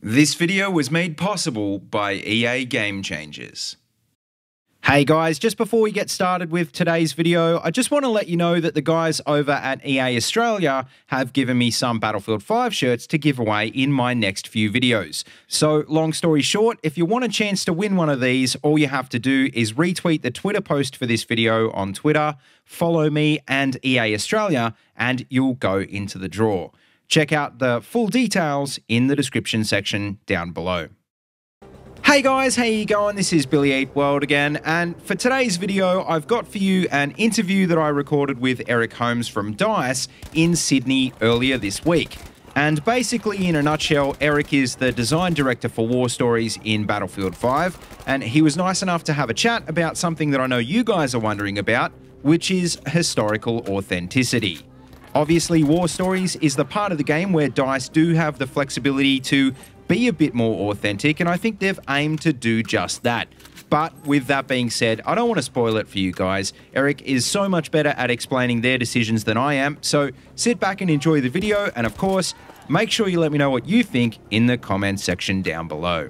This video was made possible by EA Game Changers. Hey guys, just before we get started with today's video, I just want to let you know that the guys over at EA Australia have given me some Battlefield 5 shirts to give away in my next few videos. So, long story short, if you want a chance to win one of these, all you have to do is retweet the Twitter post for this video on Twitter, follow me and EA Australia, and you'll go into the draw. Check out the full details in the description section down below. Hey guys, how you going? This is BillyEatWorld again, and for today's video, I've got for you an interview that I recorded with Eric Holmes from DICE in Sydney earlier this week. And basically, in a nutshell, Eric is the design director for War Stories in Battlefield 5, and he was nice enough to have a chat about something that I know you guys are wondering about, which is historical authenticity. Obviously, War Stories is the part of the game where DICE do have the flexibility to be a bit more authentic, and I think they've aimed to do just that. But with that being said, I don't want to spoil it for you guys. Eric is so much better at explaining their decisions than I am, so sit back and enjoy the video, and of course, make sure you let me know what you think in the comments section down below.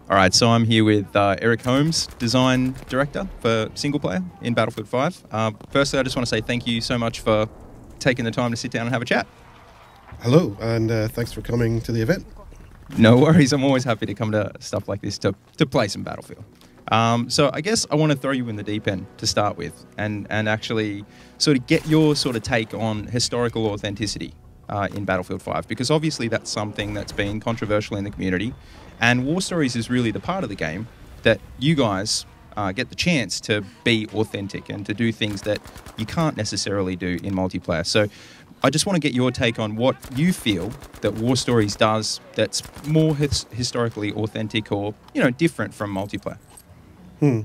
Alright, so I'm here with Eric Holmes, Design Director for Single Player in Battlefield 5. Firstly, I just want to say thank you so much for taking the time to sit down and have a chat. Hello, and thanks for coming to the event. No worries, I'm always happy to come to stuff like this to play some Battlefield. So I guess I want to throw you in the deep end to start with and actually sort of get your sort of take on historical authenticity in Battlefield 5, because obviously that's something that's been controversial in the community, and War Stories is really the part of the game that you guys get the chance to be authentic and to do things that you can't necessarily do in multiplayer. So I just want to get your take on what you feel that War Stories does that's more historically authentic or, you know, different from multiplayer. I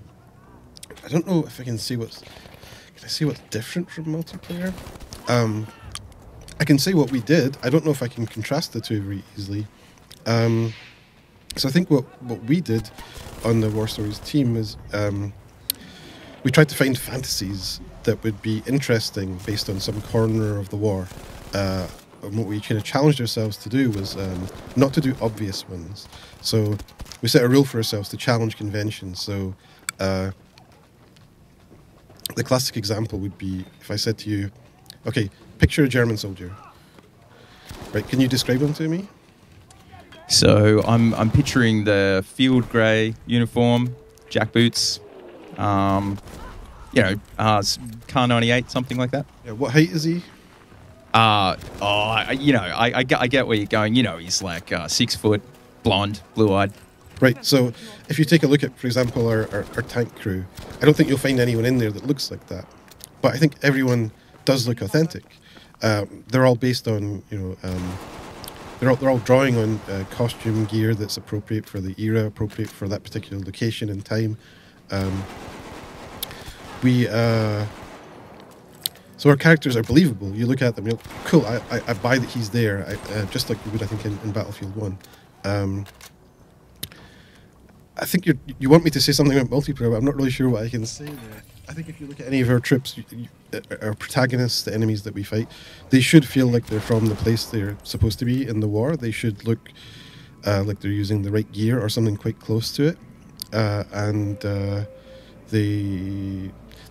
don't know if I can see what's... Can I see what's different from multiplayer? I can say what we did. I don't know if I can contrast the two very easily. So I think what we did on the War Stories team is we tried to find fantasies that would be interesting based on some corner of the war. And what we kind of challenged ourselves to do was not to do obvious ones. So we set a rule for ourselves to challenge conventions. So the classic example would be if I said to you, okay, picture a German soldier. Right, can you describe them to me? So I'm picturing the field grey uniform, jack boots, you know, Car 98, something like that. Yeah, what height is he? You know, I get where you're going. You know, he's like 6 foot, blonde, blue-eyed. Right, so if you take a look at, for example, our tank crew, I don't think you'll find anyone in there that looks like that. But I think everyone does look authentic. They're all based on, you know, they're all drawing on costume gear that's appropriate for the era, appropriate for that particular location and time. So our characters are believable. You look at them, you're like, cool, I buy that he's there, just like you would, I think, in Battlefield 1. I think you want me to say something about multiplayer, but I'm not really sure what I can say there. I think if you look at any of our troops, our protagonists, the enemies that we fight, they should feel like they're from the place they're supposed to be in the war. They should look like they're using the right gear or something quite close to it.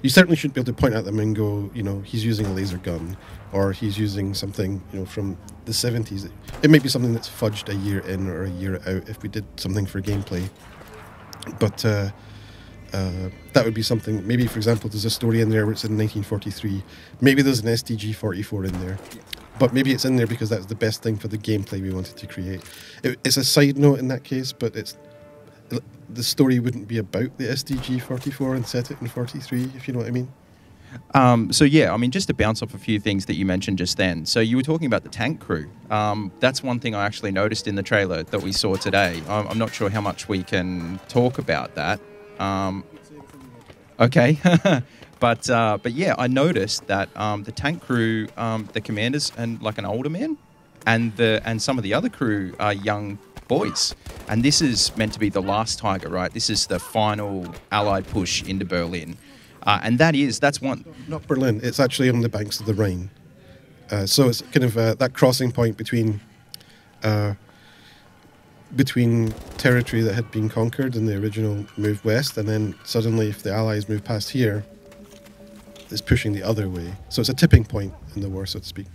You certainly shouldn't be able to point at them and go, you know, he's using a laser gun, or he's using something, you know, from the 70s. It might be something that's fudged a year in or a year out if we did something for gameplay. But that would be something. Maybe, for example, there's a story in there where it's in 1943. Maybe there's an STG-44 in there. But maybe it's in there because that's the best thing for the gameplay we wanted to create. It's a side note in that case, but the story wouldn't be about the STG-44 and set it in 43, if you know what I mean. So yeah, I mean, just to bounce off a few things that you mentioned just then. So you were talking about the tank crew. That's one thing I actually noticed in the trailer that we saw today. I'm not sure how much we can talk about that. Okay, but yeah, I noticed that the tank crew, the commanders, and like an older man, and some of the other crew are young boys. And this is meant to be the last Tiger, right? This is the final Allied push into Berlin. And that's one... Not Berlin, it's actually on the banks of the Rhine. So it's kind of that crossing point between territory that had been conquered in the original move west, and then suddenly, if the Allies move past here, it's pushing the other way. So it's a tipping point in the war, so to speak.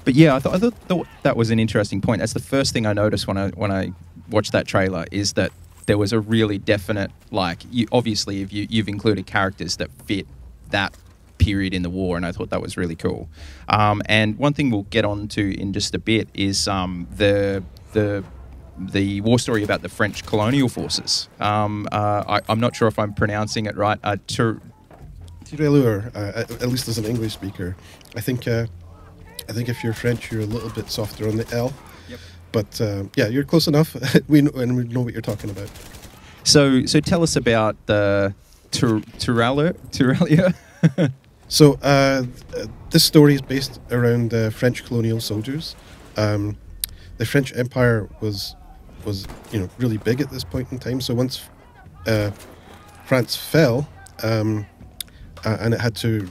But yeah, I thought that was an interesting point. That's the first thing I noticed when I watched that trailer, is that there was a really definite, like, obviously if you've included characters that fit that period in the war, and I thought that was really cool. And one thing we'll get on to in just a bit is the war story about the French colonial forces. I'm not sure if I'm pronouncing it right. Tirelure, at least as an English speaker. I think if you're French, you're a little bit softer on the L. Yep. But yeah, you're close enough. we know what you're talking about. So tell us about the Tirelure. So this story is based around French colonial soldiers. The French Empire was really big at this point in time. So once France fell, and it had to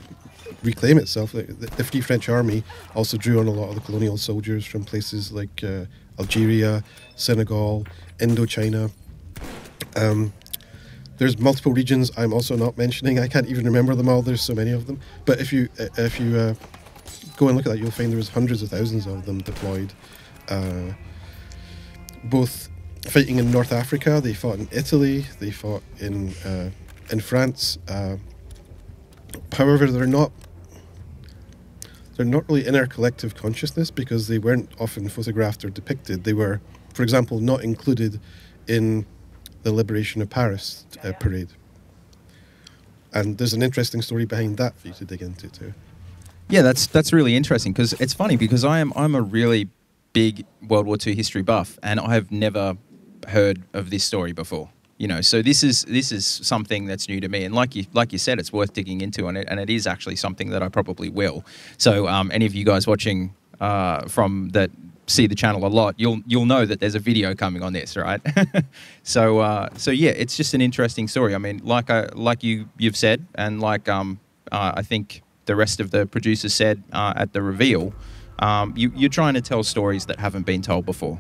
reclaim itself, the Free French Army also drew on a lot of the colonial soldiers from places like Algeria, Senegal, Indochina. There's multiple regions I'm also not mentioning. I can't even remember them all. There's so many of them. But if you go and look at that, you'll find there's hundreds of thousands of them deployed. Both fighting in North Africa, they fought in Italy, they fought in France. However, they're not really in our collective consciousness because they weren't often photographed or depicted. They were, for example, not included in the Liberation of Paris parade. And there's an interesting story behind that for you to dig into too. Yeah, that's really interesting, because it's funny, because I'm a really big World War II history buff, and I have never heard of this story before. So this is something that's new to me, and like you said, it's worth digging into, and it is actually something that I probably will. So any of you guys watching from that see the channel a lot, you'll know that there's a video coming on this, right? So yeah, it's just an interesting story. I mean, like you've said, and like I think the rest of the producers said at the reveal, you're trying to tell stories that haven't been told before.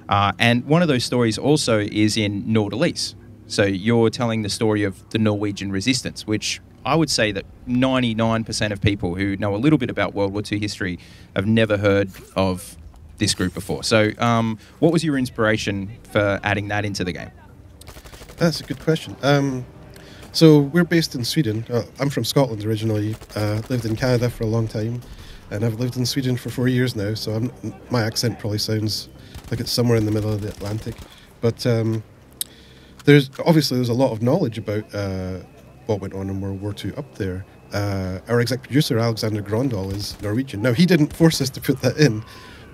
And one of those stories also is in Nordelys. So you're telling the story of the Norwegian resistance, which I would say that 99% of people who know a little bit about World War II history have never heard of this group before. So what was your inspiration for adding that into the game? That's a good question. So we're based in Sweden. I'm from Scotland originally, lived in Canada for a long time, and I've lived in Sweden for 4 years now, so my accent probably sounds like it's somewhere in the middle of the Atlantic. But there's a lot of knowledge about what went on in World War II up there. Our exec producer, Alexander Grondal, is Norwegian. Now, he didn't force us to put that in,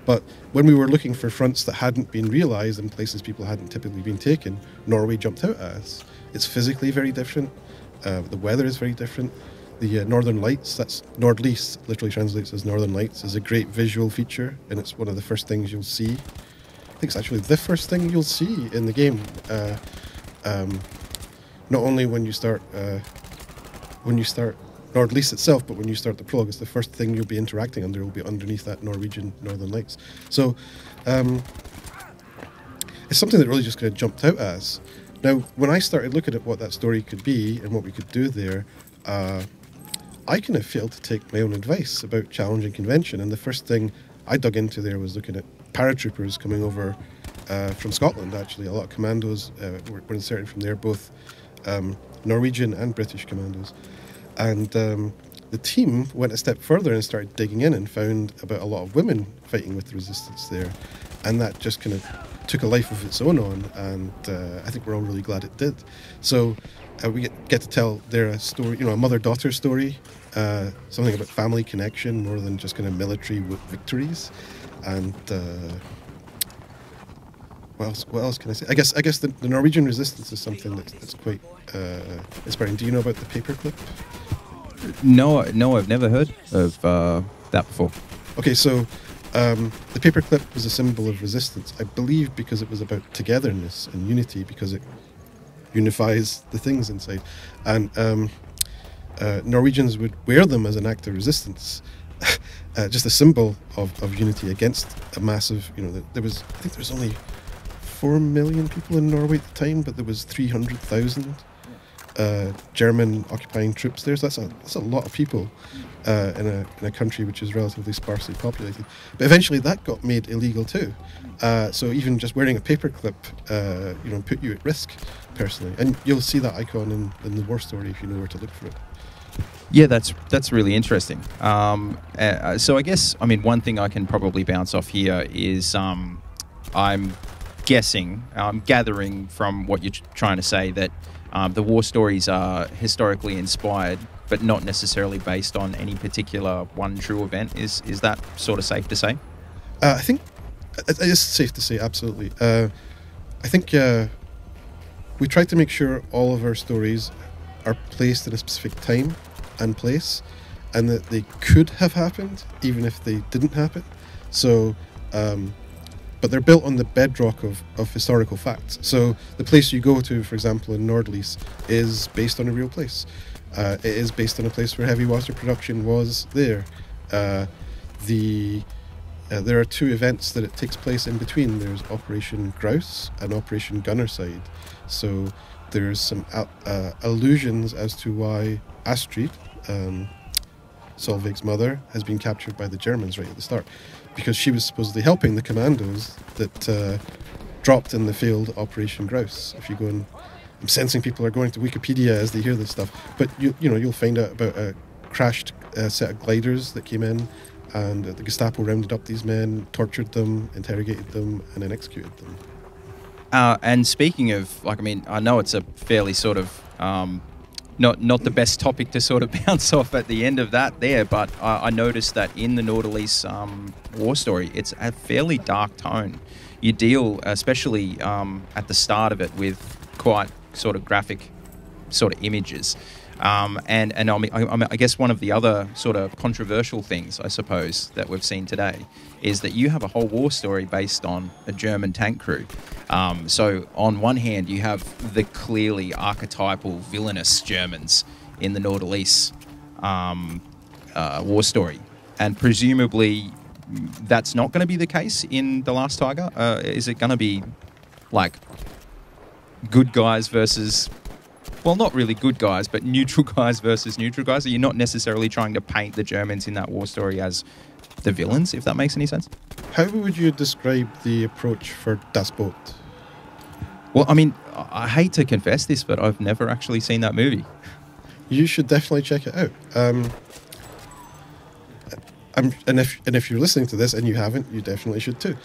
but when we were looking for fronts that hadn't been realised in places people hadn't typically been taken, Norway jumped out at us. It's physically very different. The weather is very different. The Northern Lights, that's Nordlys, literally translates as Northern Lights, is a great visual feature, and it's one of the first things you'll see. I think it's actually the first thing you'll see in the game. Not only when you start Nordlys itself, but when you start the prologue, it's the first thing you'll be interacting under will be underneath that Norwegian Northern Lights. So it's something that really just kind of jumped out at us. Now, when I started looking at what that story could be and what we could do there, I kind of failed to take my own advice about challenging convention, and the first thing I dug into there was looking at paratroopers coming over from Scotland, actually. A lot of commandos were inserted from there, both Norwegian and British commandos. And the team went a step further and started digging in and found about a lot of women fighting with the resistance there. And that just kind of took a life of its own on, and I think we're all really glad it did. So we get to tell there a story, a mother-daughter story, something about family connection more than just kind of military victories. And what else can I say? I guess the Norwegian resistance is something that's quite inspiring. Do you know about the paperclip? No, I've never heard of that before. Okay, so the paperclip was a symbol of resistance, I believe, because it was about togetherness and unity, because it unifies the things inside. And Norwegians would wear them as an act of resistance. just a symbol of unity against a massive, there was, I think there was only 4 million people in Norway at the time, but there was 300,000 German occupying troops there. So that's a lot of people in a country which is relatively sparsely populated. But eventually that got made illegal too. So even just wearing a paperclip, put you at risk personally. And you'll see that icon in the war story if you know where to look for it. Yeah, that's really interesting. So I guess, I mean, one thing I can probably bounce off here is I'm gathering from what you're trying to say that the war stories are historically inspired, but not necessarily based on any particular one true event. Is that sort of safe to say? I think it is safe to say, absolutely. I think we try to make sure all of our stories are placed in a specific time and place, and that they could have happened even if they didn't happen. So but they're built on the bedrock of historical facts. So the place you go to, for example, in Nordlys, is based on a real place. It is based on a place where heavy water production was there. There are 2 events that it takes place in between. There's Operation Grouse and Operation Gunnerside. So there's some allusions as to why Astrid, Solveig's mother, has been captured by the Germans right at the start, because she was supposedly helping the commandos that dropped in the failed Operation Grouse. If you go and, I'm sensing people are going to Wikipedia as they hear this stuff, but you'll find out about a crashed set of gliders that came in, and the Gestapo rounded up these men, tortured them, interrogated them, and then executed them. And speaking of, like, I mean, I know it's a fairly sort of not the best topic to sort of bounce off at the end of that there, but I noticed that in the Nautilus war story, it's a fairly dark tone. You deal, especially at the start of it, with quite sort of graphic sort of images. And I guess one of the other sort of controversial things, I suppose, that we've seen today is that you have a whole war story based on a German tank crew. So on one hand, you have the clearly archetypal villainous Germans in the Nautilus war story. And presumably that's not going to be the case in The Last Tiger. Is it going to be like good guys versus... well, not really good guys, but neutral guys versus neutral guys? Are you not necessarily trying to paint the Germans in that war story as the villains, if that makes any sense? How would you describe the approach for Das Boot? Well, I mean, I hate to confess this, but I've never actually seen that movie. You should definitely check it out. And if you're listening to this and you haven't, you definitely should too.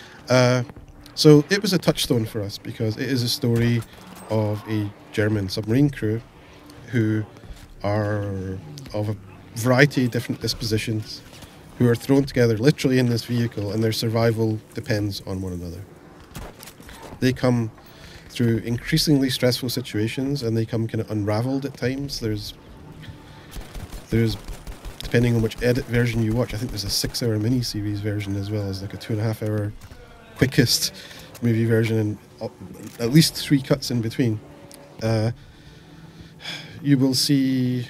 So it was a touchstone for us because it is a story of a German submarine crew who are of a variety of different dispositions, who are thrown together literally in this vehicle, and their survival depends on one another. They come through increasingly stressful situations, and they come kind of unraveled at times. There's depending on which edit version you watch, I think there's a 6-hour mini-series version as well as like a 2.5-hour quickest movie version, and at least 3 cuts in between. You will see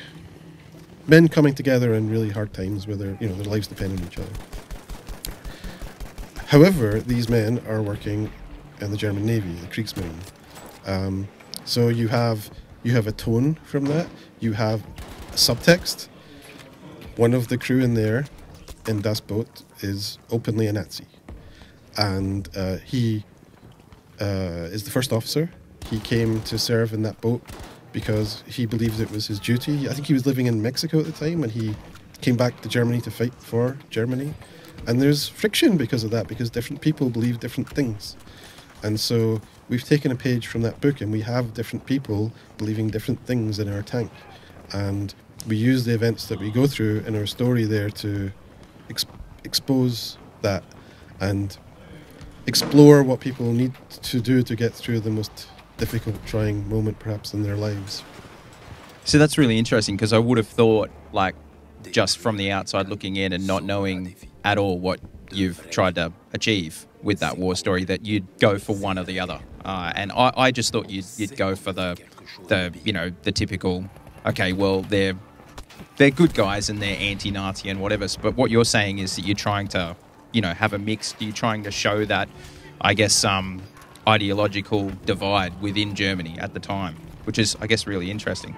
men coming together in really hard times where their lives depend on each other. However, these men are working in the German Navy, the Kriegsmarine. So you have a tone from that. You have a subtext. One of the crew in there, in Das Boot, is openly a Nazi. And he is the first officer. He came to serve in that boat because he believed it was his duty. I think he was living in Mexico at the time, and he came back to Germany to fight for Germany. And there's friction because of that, because different people believe different things. And so we've taken a page from that book, and we have different people believing different things in our tank. And we use the events that we go through in our story there to expose that and explore what people need to do to get through the most difficult, trying moment perhaps in their lives. So that's really interesting, because I would have thought, like, just from the outside looking in and not knowing at all what you've tried to achieve with that war story, that you'd go for one or the other. And I just thought you'd go for the typical, okay, well, they're they're good guys and they're anti-Nazi and whatever. But what you're saying is that you're trying to, you know, have a mix. You're trying to show that, I guess, ideological divide within Germany at the time, which is, I guess, really interesting.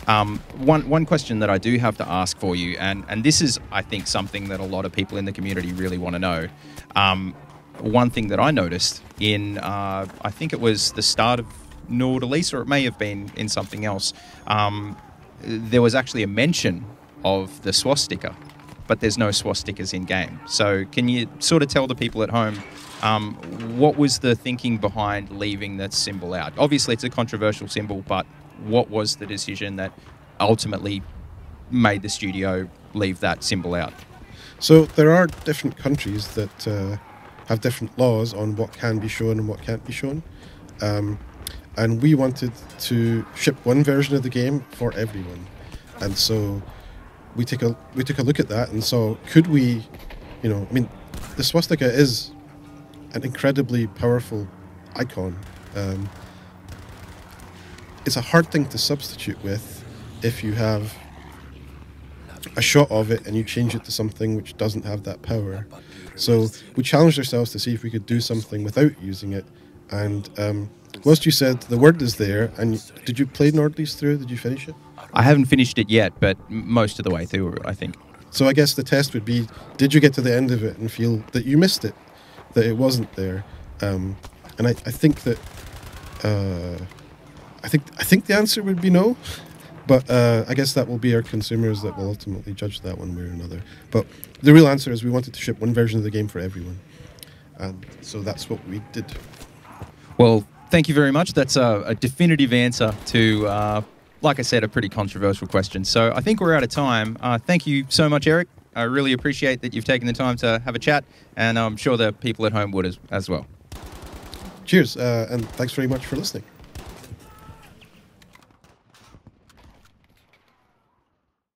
One question that I do have to ask for you, and this is, I think, something that a lot of people in the community really want to know. One thing that I noticed in, I think it was the start of Nordice, or it may have been in something else, there was actually a mention of the swastika, but there's no swastikas in game. So can you sort of tell the people at home what was the thinking behind leaving that symbol out? Obviously, it's a controversial symbol, but what was the decision that ultimately made the studio leave that symbol out? So there are different countries that have different laws on what can be shown and what can't be shown. And we wanted to ship one version of the game for everyone. And so we took a look at that and saw, could we, you know, I mean, the swastika is an incredibly powerful icon. It's a hard thing to substitute with if you have a shot of it and you change it to something which doesn't have that power. So we challenged ourselves to see if we could do something without using it. And whilst you said the word is there, and did you play Nordice through? Did you finish it? I haven't finished it yet, but most of the way through, I think. So I guess the test would be, did you get to the end of it and feel that you missed it, that it wasn't there? And I think that I think the answer would be no, but I guess that will be our consumers that will ultimately judge that one way or another. But the real answer is we wanted to ship one version of the game for everyone, and so that's what we did. Well, thank you very much. That's a definitive answer to, like I said, a pretty controversial question. So I think we're out of time. Thank you so much, Eric. I really appreciate that you've taken the time to have a chat, and I'm sure the people at home would as well. Cheers, and thanks very much for listening.